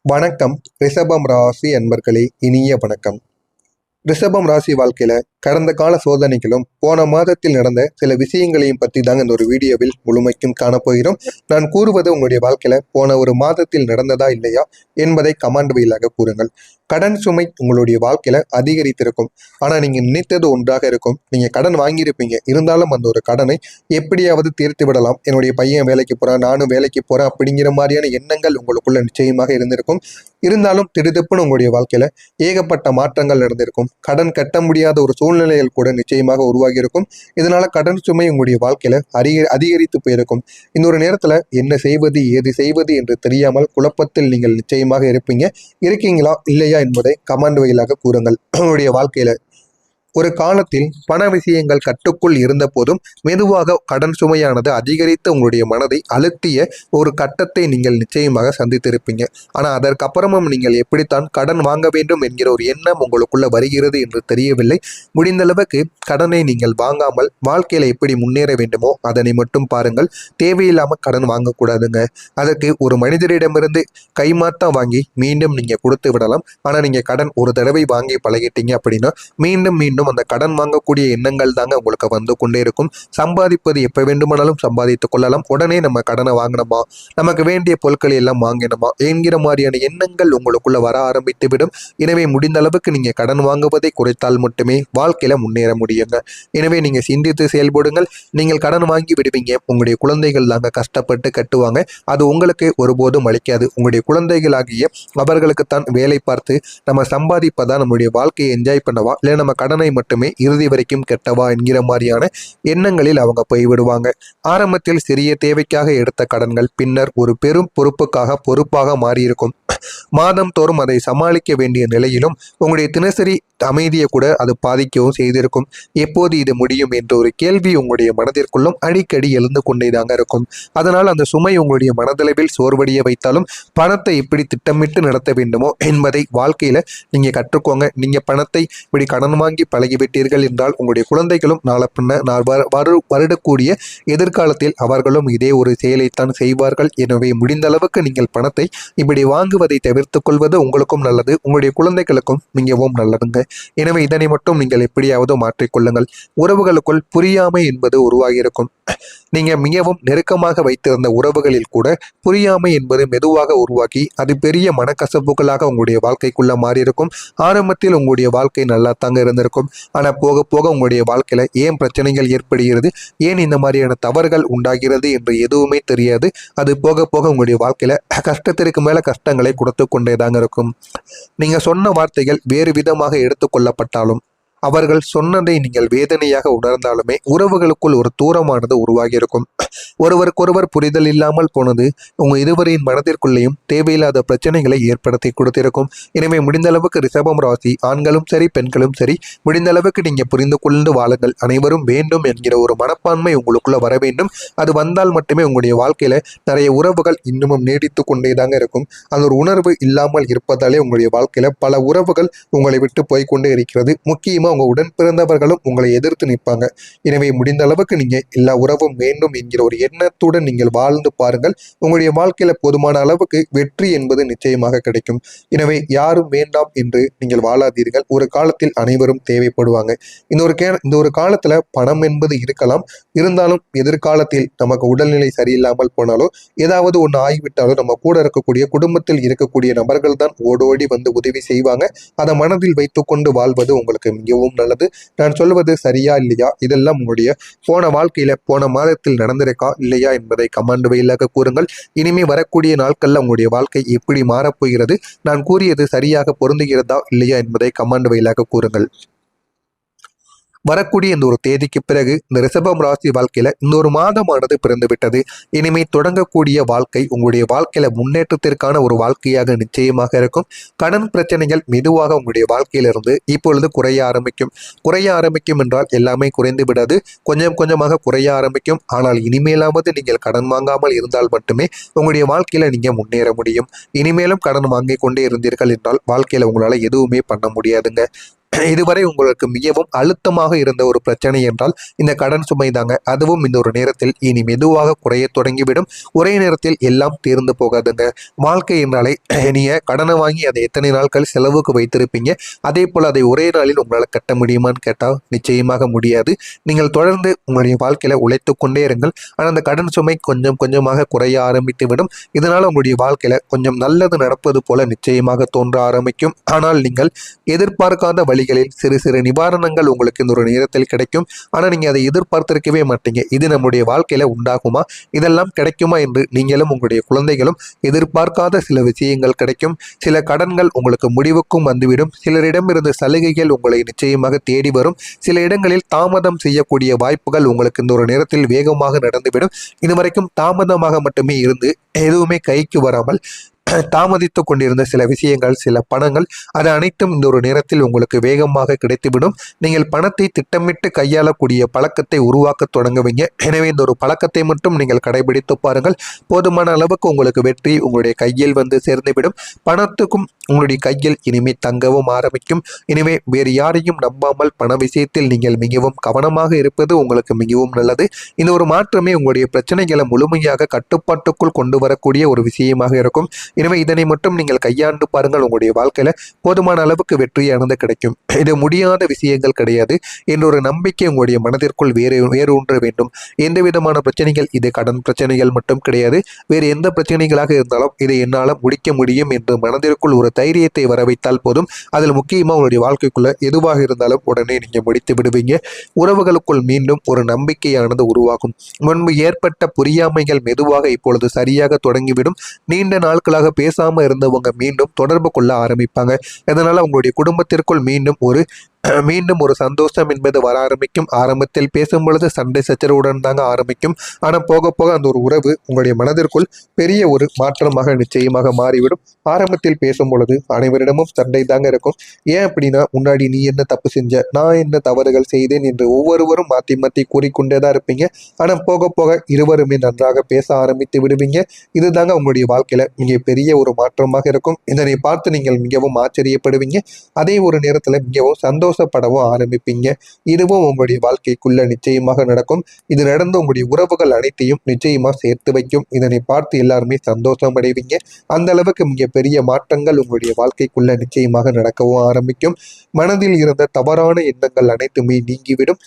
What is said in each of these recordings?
வணக்கம். ரிஷபம் ராசி அன்பர்களே, இனிய வணக்கம். ரிஷபம் ராசி வாழ்க்கையில கடந்த கால சோதனைகளும் போன மாதத்தில் நடந்த சில விஷயங்களையும் பற்றி தாங்க இந்த ஒரு வீடியோவில் முழுமைக்கும் காணப்போகிறோம். நான் கூறுவது உங்களுடைய வாழ்க்கையில போன ஒரு மாதத்தில் நடந்ததா இல்லையா என்பதை கமெண்ட் வழியாக கூறுங்கள். கடன் சுமை உங்களுடைய வாழ்க்கையில அதிகரித்திருக்கும். ஆனா நீங்க நினைத்தது ஒன்றாக இருக்கும். நீங்க கடன் வாங்கியிருப்பீங்க. இருந்தாலும் அந்த ஒரு கடனை எப்படியாவது தீர்த்து விடலாம், என்னுடைய பையன் வேலைக்கு போறான், நானும் வேலைக்கு போறேன் அப்படிங்கிற மாதிரியான எண்ணங்கள் உங்களுக்குள்ள நிச்சயமாக இருந்திருக்கும். இருந்தாலும் திடுதிப்புன்னு உங்களுடைய வாழ்க்கையில ஏகப்பட்ட மாற்றங்கள் நடந்திருக்கும். கடன் கட்ட முடியாத ஒரு சூழ்நிலைகள் கூட நிச்சயமாக உருவாகி இருக்கும். இதனால கடன் சுமை உங்களுடைய வாழ்க்கையில அதிகரித்து போயிருக்கும். இந்த ஒரு நேரத்துல என்ன செய்வது ஏது செய்வது என்று தெரியாமல் குழப்பத்தில் நீங்கள் நிச்சயமாக இருக்கீங்களா இல்லையா என்பதை கமெண்ட் வாயிலாக கூறுங்கள். உங்களுடைய வாழ்க்கையில ஒரு காலத்தில் பண விஷயங்கள் கட்டுக்குள் இருந்த போதும் மெதுவாக கடன் சுமையானது அதிகரித்து உங்களுடைய மனதை அழுத்திய ஒரு கட்டத்தை நீங்கள் நிச்சயமாக சந்தித்திருப்பீங்க. ஆனால் அதற்கப்புறமும் நீங்கள் எப்படித்தான் கடன் வாங்க வேண்டும் என்கிற ஒரு எண்ணம் உங்களுக்குள்ள வருகிறது என்று தெரியவில்லை. முடிந்த அளவுக்கு கடனை நீங்கள் வாங்காமல் வாழ்க்கையில எப்படி முன்னேற வேண்டுமோ அதனை மட்டும் பாருங்கள். தேவையில்லாமல் கடன் வாங்கக்கூடாதுங்க. அதற்கு ஒரு மனிதரிடமிருந்து கைமாத்தா வாங்கி மீண்டும் நீங்க கொடுத்து விடலாம். ஆனால் நீங்க கடன் ஒரு தடவை வாங்கி பழகிட்டீங்க அப்படின்னா மீண்டும் மீண்டும் அந்த கடன் வாங்கக்கூடிய எண்ணங்கள் தாங்க உங்களுக்கு வந்து கொண்டே இருக்கும். சம்பாதிப்பது எப்ப வேண்டுமானாலும் சம்பாதித்துக் கொள்ளலாம். உடனே நம்ம கடனை வாங்கணுமா, நமக்கு வேண்டிய பொருட்களை எல்லாம் வாங்கணுமா என்கிற மாதிரியான எண்ணங்கள் உங்களுக்குள்ள வர ஆரம்பித்து விடும். எனவே முடிந்த அளவுக்கு நீங்க கடன் வாங்குவதை குறைத்தால் மட்டுமே வாழ்க்கையில முன்னேற முடியுங்க. எனவே நீங்க சிந்தித்து செயல்படுங்கள். நீங்கள் கடன் வாங்கி விடுவீங்க, உங்களுடைய குழந்தைகள் தாங்க கஷ்டப்பட்டு கட்டுவாங்க. அது உங்களுக்கு ஒருபோதும் அளிக்காது. உங்களுடைய குழந்தைகளாகிய அவர்களுக்குத்தான் வேலை பார்த்து நம்ம சம்பாதிப்பதா நம்முடைய வாழ்க்கையை என்ஜாய் பண்ணவா, இல்லை நம்ம கடனை மட்டுமே இறுதி வரைக்கும் கெட்டவா என்கிற மாதிரியான எண்ணங்களில் அவங்க போய்விடுவாங்க. ஆரம்பத்தில் சிறிய தேவைக்காக எடுத்த கடன்கள் பின்னர் ஒரு பெரும் பொறுப்பாக மாறியிருக்கும். மாதம் தோறும் அதை சமாளிக்க வேண்டிய நிலையிலும் உங்களுடைய தினசரி அமைதியை கூட அது பாதிக்கவும் செய்திருக்கும். எப்போது இது முடியும் என்ற ஒரு கேள்வி உங்களுடைய மனதிற்குள்ளும் அடிக்கடி எழுந்து கொண்டேதாங்க இருக்கும். அதனால் அந்த சுமை உங்களுடைய மனதளவில் சோர்வடைய வைத்தாலும் பணத்தை எப்படி திட்டமிட்டு நடத்த வேண்டுமோ என்பதை வாழ்க்கையில நீங்க கற்றுக்கோங்க. நீங்க பணத்தை இப்படி கடன் வாங்கி பழகிவிட்டீர்கள் என்றால் உங்களுடைய குழந்தைகளும் நாளை பின்ன வருடக்கூடிய எதிர்காலத்தில் அவர்களும் இதே ஒரு செயலைத்தான் செய்வார்கள். எனவே முடிந்த அளவுக்கு நீங்கள் பணத்தை இப்படி வாங்குவதை தவிர்த்துக் கொள்வது உங்களுக்கும் நல்லது, உங்களுடைய குழந்தைகளுக்கும் மிகவும் நல்லதுங்க. எனவே இதனை மட்டும் நீங்கள் எப்படியாவது மாற்றிக்கொள்ளுங்கள். உறவுகளுக்குள் புரியாமை என்பது உருவாகி இருக்கும். நீங்க மிகவும் நெருக்கமாக வைத்திருந்த உறவுகளில் கூட புரியாமை என்பது மெதுவாக உருவாக்கி அது பெரிய மனக்கசப்புகளாக உங்களுடைய வாழ்க்கைக்குள்ள மாறி இருக்கும். ஆரம்பத்தில் உங்களுடைய வாழ்க்கை நல்லா தாங்க இருந்திருக்கும். ஆனா போக போக உங்களுடைய வாழ்க்கையில ஏன் பிரச்சனைகள் ஏற்படுகிறது, ஏன் இந்த மாதிரியான தவறுகள் உண்டாகிறது என்று எதுவுமே தெரியாது. அது போக போக உங்களுடைய வாழ்க்கையில கஷ்டத்திற்கு மேல கஷ்டங்களை கொடுத்து கொண்டேதாங்க இருக்கும். நீங்க சொன்ன வார்த்தைகள் வேறு விதமாக எடுத்துக்கொள்ளப்பட்டாலும் அவர்கள் சொன்னதை நீங்கள் வேதனையாக உணர்ந்தாலுமே உறவுகளுக்குள் ஒரு தூரமானது உருவாகி இருக்கும். ஒருவருக்கொருவர் புரிதல் இல்லாமல் போனது உங்க இருவரின் மனதிற்குள்ளேயும் தேவையில்லாத பிரச்சனைகளை ஏற்படுத்தி கொடுத்திருக்கும். எனவே முடிந்த அளவுக்கு ரிஷபம் ராசி ஆண்களும் சரி பெண்களும் சரி முடிந்த அளவுக்கு நீங்க புரிந்து கொண்டு வாழுங்கள். அனைவரும் வேண்டும் என்கிற ஒரு மனப்பான்மை உங்களுக்குள்ள வர வேண்டும். அது வந்தால் மட்டுமே உங்களுடைய வாழ்க்கையில நிறைய உறவுகள் இன்னமும் நீடித்து கொண்டேதாங்க இருக்கும். அந்த ஒரு உணர்வு இல்லாமல் இருப்பதாலே உங்களுடைய வாழ்க்கையில பல உறவுகள் உங்களை விட்டு போய்கொண்டே இருக்கிறது. முக்கியமா உங்க உடன் பிறந்தவர்களும் உங்களை எதிர்த்து நிற்பாங்க. எனவே முடிந்த அளவுக்கு நீங்க எல்லா உறவும் வேண்டும் என்கிற ஒரு எண்ணத்துடன் நீங்கள் வாழ்ந்து பாருங்கள். உங்களுடைய வாழ்க்கையில போதுமான அளவுக்கு வெற்றி என்பது நிச்சயமாக கிடைக்கும். எனவே யாரும் வேண்டாம் என்று நீங்கள் வாழாதீர்கள். ஒரு காலத்தில் அனைவரும் தேவைப்படுவாங்க. இந்த ஒரு காலத்துல பணம் என்பது இருக்கலாம். இருந்தாலும் எதிர்காலத்தில் நமக்கு உடல்நிலை சரியில்லாமல் போனாலோ ஏதாவது ஒன்று ஆகிவிட்டாலோ நம்ம கூட இருக்கக்கூடிய குடும்பத்தில் இருக்கக்கூடிய நபர்கள் தான் ஓடோடி வந்து உதவி செய்வாங்க. அதை மனதில் வைத்துக்கொண்டு வாழ்வது உங்களுக்கு மிகவும் நல்லது. நான் சொல்வது சரியா இல்லையா, இதெல்லாம் உங்களுடைய போன வாழ்க்கையில போன மாதத்தில் நடந்திருக்கா இல்லையா என்பதை கமெண்ட் வாயிலாக கூறுங்கள். இனிமே வரக்கூடிய நாட்கள்ல உங்களுடைய வாழ்க்கை எப்படி மாறப்போகிறது, நான் கூறியது சரியாக பொருந்துகிறதா இல்லையா என்பதை கமெண்ட் வாயிலாக கூறுங்கள். வரக்கூடிய இந்த ஒரு தேதிக்கு பிறகு இந்த ரிஷபம் ராசி வாழ்க்கையில இந்த ஒரு மாதமானது பிறந்து விட்டது. இனிமே தொடங்கக்கூடிய வாழ்க்கை உங்களுடைய வாழ்க்கையில முன்னேற்றத்திற்கான ஒரு வாழ்க்கையாக நிச்சயமாக இருக்கும். கடன் பிரச்சனைகள் மெதுவாக உங்களுடைய வாழ்க்கையிலிருந்து இப்பொழுது குறைய ஆரம்பிக்கும் என்றால் எல்லாமே குறைந்து விடாது, கொஞ்சம் கொஞ்சமாக குறைய ஆரம்பிக்கும். ஆனால் இனிமேலாவது நீங்கள் கடன் வாங்காமல் இருந்தால் மட்டுமே உங்களுடைய வாழ்க்கையில நீங்க முன்னேற முடியும். இனிமேலும் கடன் வாங்கி கொண்டே இருந்தீர்கள் என்றால் வாழ்க்கையில உங்களால எதுவுமே பண்ண முடியாதுங்க. இதுவரை உங்களுக்கு மிகவும் அழுத்தமாக இருந்த ஒரு பிரச்சனை என்றால் இந்த கடன் சுமை தாங்க. அதுவும் இந்த ஒரு நேரத்தில் இனி மெதுவாக குறைய தொடங்கிவிடும். ஒரே நேரத்தில் எல்லாம் தீர்ந்து போகாதுங்க. வாழ்க்கை என்றாலே நீங்க கடனை வாங்கி அதை எத்தனை நாட்கள் செலவுக்கு வைத்திருப்பீங்க. அதே போல் அதை ஒரே நாளில் உங்களால் கட்ட முடியுமான்னு கேட்டால் நிச்சயமாக முடியாது. நீங்கள் தொடர்ந்து உங்களுடைய வாழ்க்கையில உழைத்து கொண்டே இருங்கள். ஆனால் அந்த கடன் சுமை கொஞ்சம் கொஞ்சமாக குறைய ஆரம்பித்து விடும். இதனால் உங்களுடைய வாழ்க்கையில கொஞ்சம் நல்லது நடப்பது போல நிச்சயமாக தோன்ற ஆரம்பிக்கும். ஆனால் நீங்கள் எதிர்பார்க்காத வழிகளில் சிறு சிறு நிவாரணங்கள் உங்களுக்கு இந்த ஒரு நேரத்தில் கிடைக்கும். ஆனால் நீங்கள் அதை எதிர்பார்த்திருக்கவே மாட்டீங்க. இது நம்முடைய வாழ்க்கையில உண்டாகுமா, இதெல்லாம் கிடைக்குமா என்று நீங்களும் உங்களுடைய குழந்தைகளும் எதிர்பார்க்காத சில விஷயங்கள் கிடைக்கும். சில கடன்கள் உங்களுக்கு முடிவுக்கும் வந்துவிடும். சிலரிடமிருந்து சலுகைகள் உங்களை நிச்சயமாக தேடி வரும். சில இடங்களில் தாமதம் செய்யக்கூடிய வாய்ப்புகள் உங்களுக்கு இந்த ஒரு நேரத்தில் வேகமாக நடந்துவிடும். இதுவரைக்கும் தாமதமாக மட்டுமே இருந்து எதுவுமே கைக்கு வராமல் தாமதித்து கொண்டிருந்த சில விஷயங்கள், சில பணங்கள், அது அனைத்தும் இந்த ஒரு நேரத்தில் உங்களுக்கு வேகமாக கிடைத்துவிடும். நீங்கள் பணத்தை திட்டமிட்டு கையாளக்கூடிய பழக்கத்தை உருவாக்க தொடங்குவீங்க. எனவே இந்த ஒரு பழக்கத்தை மட்டும் நீங்கள் கடைபிடித்து பாருங்கள். போதுமான அளவுக்கு உங்களுக்கு வெற்றி உங்களுடைய கையில் வந்து சேர்ந்துவிடும். பணத்துக்கும் உங்களுடைய கையில் இனிமே தங்கவும் ஆரம்பிக்கும். எனவே வேறு யாரையும் நம்பாமல் பண விஷயத்தில் நீங்கள் மிகவும் கவனமாக இருப்பது உங்களுக்கு மிகவும் நல்லது. இந்த ஒரு மாற்றமே உங்களுடைய பிரச்சனைகளை முழுமையாக கட்டுப்பாட்டுக்குள் கொண்டு வரக்கூடிய ஒரு விஷயமாக இருக்கும். எனவே இதனை மட்டும் நீங்கள் கையாண்டு பாருங்கள். உங்களுடைய வாழ்க்கையில போதுமான அளவுக்கு வெற்றியானது கிடைக்கும். இது முடியாத விஷயங்கள் கிடையாது என்ற ஒரு நம்பிக்கை உங்களுடைய மனதிற்குள் வேறு ஒன்று வேண்டும். எந்த விதமான பிரச்சனைகள், இது கடன் பிரச்சனைகள் மட்டும் கிடையாது. வேறு எந்த பிரச்சனைகளாக இருந்தாலும் இதை என்னால் முடிக்க முடியும் என்று மனதிற்குள் ஒரு தைரியத்தை வர வைத்தால் போதும். அதில் முக்கியமாக உங்களுடைய வாழ்க்கைக்குள்ள எதுவாக இருந்தாலும் உடனே நீங்க முடித்து விடுவீங்க. உறவுகளுக்குள் மீண்டும் ஒரு நம்பிக்கையானது உருவாகும். முன்பு ஏற்பட்ட புரியாமைகள் மெதுவாக இப்பொழுது சரியாக தொடங்கிவிடும். நீண்ட நாட்களாக பேசாம இருந்தவங்க மீண்டும் தொடர்பு கொள்ள ஆரம்பிப்பாங்க. இதனால உங்களுடைய குடும்பத்திற்குள் மீண்டும் ஒரு சந்தோஷம் என்பது வர ஆரம்பிக்கும். ஆரம்பத்தில் பேசும் பொழுது சண்டை சச்சரவுடன் தாங்க ஆரம்பிக்கும். ஆனால் போக போக அந்த ஒரு உறவு உங்களுடைய மனதிற்குள் பெரிய ஒரு மாற்றமாக நிச்சயமாக மாறிவிடும். ஆரம்பத்தில் பேசும் பொழுது அனைவரிடமும் சண்டை தாங்க இருக்கும். ஏன் அப்படின்னா, முன்னாடி நீ என்ன தப்பு செஞ்ச, நான் என்ன தவறுகள் செய்தேன் என்று ஒவ்வொருவரும் மாற்றி மாற்றி கூறிக்கொண்டே தான் இருப்பீங்க. ஆனால் போக போக இருவருமே நன்றாக பேச ஆரம்பித்து விடுவீங்க. இதுதாங்க உங்களுடைய வாழ்க்கையில மிக பெரிய ஒரு மாற்றமாக இருக்கும். இதனை பார்த்து நீங்கள் மிகவும் ஆச்சரியப்படுவீங்க. அதே ஒரு நேரத்தில் மிகவும் சந்தோஷப்படவும் ஆரம்பிப்பீங்க. இதுவும் உங்களுடைய வாழ்க்கைக்குள்ள நிச்சயமாக நடக்கும். இது நடந்து உங்களுடைய உறவுகள் அனைத்தையும் நிச்சயமா சேர்த்து வைக்கும். இதனை பார்த்து எல்லாருமே சந்தோஷம் அடைவீங்க. அந்த அளவுக்கு மிகப்பெரிய மாற்றங்கள் உங்களுடைய வாழ்க்கைக்குள்ள நிச்சயமாக நடக்கவும் ஆரம்பிக்கும். மனதில் இருந்த தவறான எண்ணங்கள் அனைத்துமே நீங்கிவிடும்.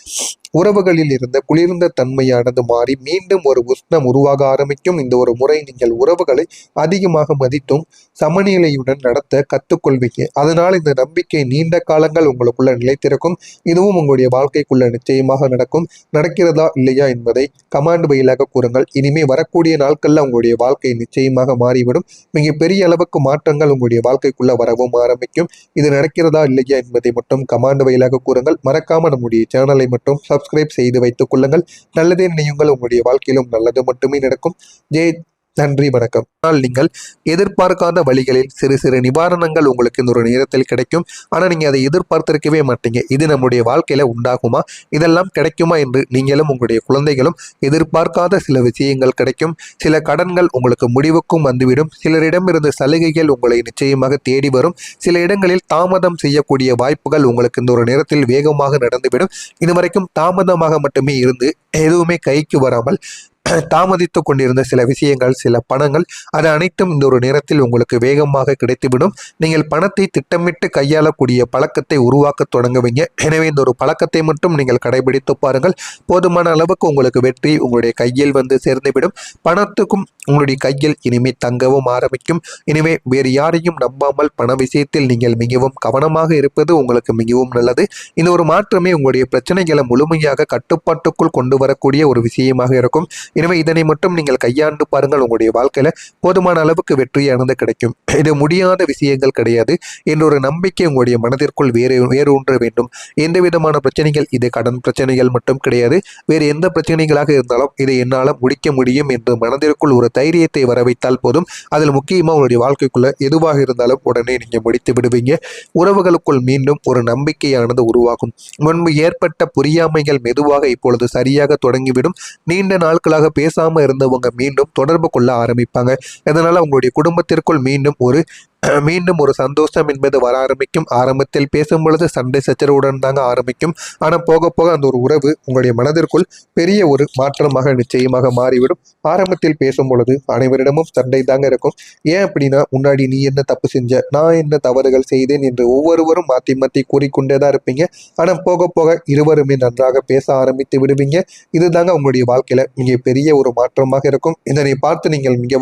உறவுகளில் இருந்த குளிர்ந்த தன்மையானது மாறி மீண்டும் ஒரு உஷ்ணம் உருவாக ஆரம்பிக்கும். இந்த ஒரு முறை நீங்கள் உறவுகளை அதிகமாக மதித்தும் சமநிலையுடன் நடத்த கற்றுக்கொள்வீங்க. அதனால் இந்த நம்பிக்கை நீண்ட காலங்கள் உங்களுக்குள்ள நிலைத்திருக்கும். இதுவும் உங்களுடைய வாழ்க்கைக்குள்ள நிச்சயமாக நடக்கும். நடக்கிறதா இல்லையா என்பதை கமாண்ட் வழியாக கூறுங்கள். இனிமே வரக்கூடிய நாட்கள்ல உங்களுடைய வாழ்க்கை நிச்சயமாக மாறிவிடும். மிக பெரிய அளவுக்கு மாற்றங்கள் உங்களுடைய வாழ்க்கைக்குள்ள வரவும் ஆரம்பிக்கும். இது நடக்கிறதா இல்லையா என்பதை மட்டும் கமாண்ட் வழியாக கூறுங்கள். மறக்காம நம்முடைய சேனலை மட்டும் சப்ஸ்கிரைப் செய்து வைத்துக் கொள்ளுங்கள். நல்லதே நினையுங்கள். உங்களுடைய வாழ்க்கையிலும் நல்லது மட்டுமே நடக்கும். ஜெய் நன்றி, வணக்கம். ஆனால் நீங்கள் எதிர்பார்க்காத வழிகளில் சிறு சிறு நிவாரணங்கள் உங்களுக்கு இந்த ஒரு நேரத்தில் கிடைக்கும். ஆனால் நீங்க அதை எதிர்பார்த்திருக்கவே மாட்டீங்க. இது நம்முடைய வாழ்க்கையில உண்டாகுமா, இதெல்லாம் கிடைக்குமா என்று நீங்களும் உங்களுடைய குழந்தைகளும் எதிர்பார்க்காத சில விஷயங்கள் கிடைக்கும். சில கடன்கள் உங்களுக்கு முடிவுக்கும் வந்துவிடும். சிலரிடமிருந்து சலுகைகள் உங்களை நிச்சயமாக தேடி வரும். சில இடங்களில் தாமதம் செய்யக்கூடிய வாய்ப்புகள் உங்களுக்கு இந்த ஒரு நேரத்தில் வேகமாக நடந்துவிடும். இதுவரைக்கும் தாமதமாக மட்டுமே இருந்து எதுவுமே கைக்கு வராமல் தாமதித்து கொண்டிருந்த சில விஷயங்கள், சில பணங்கள், அது அனைத்தும் இந்த ஒரு நேரத்தில் உங்களுக்கு வேகமாக கிடைத்துவிடும். நீங்கள் பணத்தை திட்டமிட்டு கையாளக்கூடிய பழக்கத்தை உருவாக்க தொடங்குவீங்க. எனவே இந்த ஒரு பழக்கத்தை மட்டும் நீங்கள் கடைபிடித்து பாருங்கள். போதுமான அளவுக்கு உங்களுக்கு வெற்றி உங்களுடைய கையில் வந்து சேர்ந்துவிடும். பணத்துக்கும் உங்களுடைய கையில் இனிமே தங்கவும் ஆரம்பிக்கும். எனவே வேறு யாரையும் நம்பாமல் பண விஷயத்தில் நீங்கள் மிகவும் கவனமாக இருப்பது உங்களுக்கு மிகவும் நல்லது. இந்த ஒரு மாற்றமே உங்களுடைய பிரச்சனைகளை முழுமையாக கட்டுப்பாட்டுக்குள் கொண்டு வரக்கூடிய ஒரு விஷயமாக இருக்கும். எனவே இதனை மட்டும் நீங்கள் கையாண்டு பாருங்கள். உங்களுடைய வாழ்க்கையில போதுமான அளவுக்கு வெற்றியானது கிடைக்கும். இது முடியாத விஷயங்கள் கிடையாது என்ற ஒரு நம்பிக்கை உங்களுடைய மனதிற்குள் வேறு ஒன்று வேண்டும். எந்த விதமான பிரச்சனைகள், இது கடன் பிரச்சனைகள் மட்டும் கிடையாது. வேறு எந்த பிரச்சனைகளாக இருந்தாலும் இதை என்னால் முடிக்க முடியும் என்று மனதிற்குள் ஒரு தைரியத்தை வர வைத்தால் போதும். அதில் முக்கியமாக உங்களுடைய வாழ்க்கைக்குள்ள எதுவாக இருந்தாலும் உடனே நீங்க முடித்து விடுவீங்க. உறவுகளுக்குள் மீண்டும் ஒரு நம்பிக்கையானது உருவாகும். முன்பு ஏற்பட்ட புரியாமைகள் மெதுவாக இப்பொழுது சரியாக தொடங்கிவிடும். நீண்ட நாட்களாக பேசாம இருந்தவங்க மீண்டும் தொடர்பு கொள்ள ஆரம்பிப்பாங்க. இதனால உங்களுடைய குடும்பத்திற்குள் மீண்டும் ஒரு மீண்டும் ஒரு சந்தோஷம் என்பது வர ஆரம்பிக்கும். ஆரம்பத்தில் பேசும் பொழுது சண்டை சச்சரவுடன் தாங்க ஆரம்பிக்கும். ஆனால் போக போக அந்த ஒரு உறவு உங்களுடைய மனதிற்குள் பெரிய ஒரு மாற்றமாக நிச்சயமாக மாறிவிடும். ஆரம்பத்தில் பேசும் பொழுது அனைவரிடமும் சண்டை தாங்க இருக்கும். ஏன் அப்படின்னா, முன்னாடி நீ என்ன தப்பு செஞ்ச, நான் என்ன தவறுகள் செய்தேன் என்று ஒவ்வொருவரும் மாற்றி மாற்றி கூறிக்கொண்டே தான் இருப்பீங்க. ஆனால் போக போக இருவருமே நன்றாக பேச ஆரம்பித்து விடுவீங்க. இதுதாங்க உங்களுடைய வாழ்க்கையில மிக பெரிய ஒரு மாற்றமாக இருக்கும். இதனை பார்த்து நீங்கள் மிக